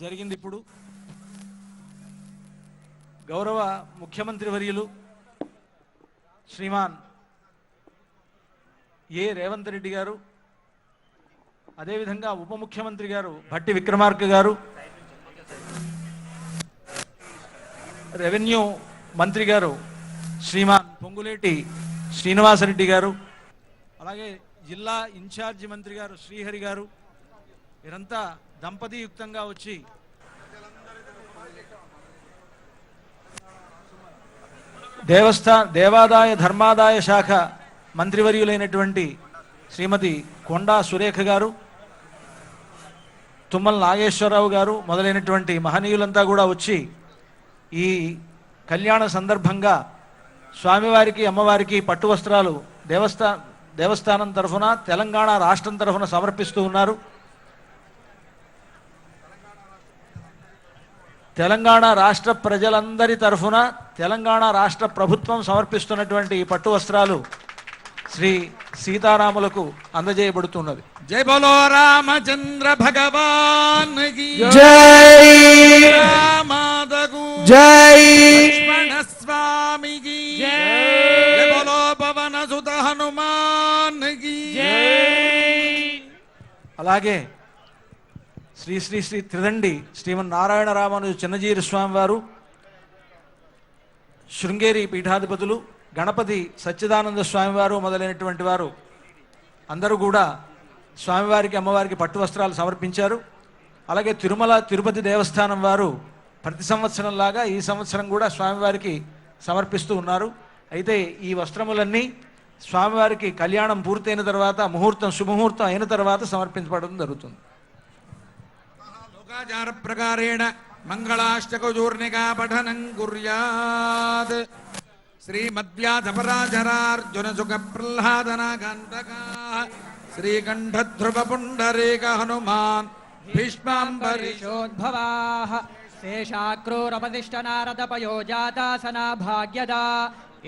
జరిగింది. ఇప్పుడు గౌరవ ముఖ్యమంత్రి వర్యులు శ్రీమాన్ ఏ రేవంత్ రెడ్డి గారు, అదేవిధంగా ఉప ముఖ్యమంత్రి గారు భట్టి విక్రమార్క గారు, రెవెన్యూ మంత్రి గారు శ్రీమాన్ పొంగులేటి శ్రీనివాసరెడ్డి గారు, అలాగే జిల్లా ఇన్ఛార్జి మంత్రి గారు శ్రీహరి గారు, వీరంతా దంపతియుక్తంగా వచ్చి దేవాదాయ ధర్మాదాయ శాఖ మంత్రివర్యులైనటువంటి శ్రీమతి కొండా సురేఖ గారు, తుమ్మల నాగేశ్వరరావు గారు మొదలైనటువంటి మహనీయులంతా కూడా వచ్చి ఈ కళ్యాణ సందర్భంగా స్వామివారికి అమ్మవారికి పట్టు వస్త్రాలు దేవస్థానం తరఫున తెలంగాణ రాష్ట్రం తరఫున సమర్పిస్తూ ఉన్నారు. తెలంగాణ రాష్ట్ర ప్రజలందరి తరఫున తెలంగాణ రాష్ట్ర ప్రభుత్వం సమర్పిస్తున్నటువంటి ఈ పట్టు వస్త్రాలు శ్రీ సీతారాములకు అందజేయబడుతున్నది. జై బోలో రామచంద్ర భగవాన్ కి జై, రామాదగు జై, లక్ష్మణ స్వామి కి జై, జై బోలో పవన సుత హనుమాన్ కి జై. అలాగే శ్రీ శ్రీ శ్రీ త్రిదండి శ్రీమన్ నారాయణ రామానుజ చిన్నజీరి స్వామి వారు, శృంగేరి పీఠాధిపతులు గణపతి సచ్చిదానంద స్వామివారు మొదలైనటువంటి వారు అందరూ కూడా స్వామివారికి అమ్మవారికి పట్టు వస్త్రాలు సమర్పించారు. అలాగే తిరుమల తిరుపతి దేవస్థానం వారు ప్రతి సంవత్సరం లాగా ఈ సంవత్సరం కూడా స్వామివారికి సమర్పిస్తూ ఉన్నారు. అయితే ఈ వస్త్రములన్నీ స్వామివారికి కళ్యాణం పూర్తయిన తర్వాత శుభముహూర్తం అయిన తర్వాత సమర్పించబడడం జరుగుతుంది. లోకాచార ప్రకారేణ మంగళాష్టకచూర్ణికా పఠనం కుర్యాత్. శ్రీమద్వ్యాసపరాశరార్జున సుఖ ప్రహ్లాదనాకాంతకా శ్రీకంఠధ్రువ పుండరీక హనుమాన్ భీష్మాంబరీషోద్భవాః శేషాక్రూరపతిష్ట నారద పయోజాతాసనా భాగ్యదా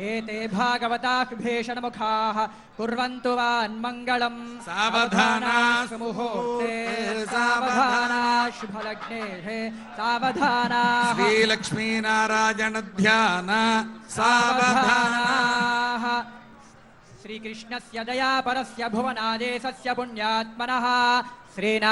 ఏతే భాగవతాః భీషణముఖాః కుర్వంతు వాన్మంగళం. సావధానా ముహూర్తే సావధానా శుభలగ్నే సావధానా శ్రీలక్ష్మీనారాయణ ధ్యాన సావధానా. శ్రీకృష్ణస్య దయాపరస్య భువనాదేశస్య పుణ్యాత్మనః శ్రీనా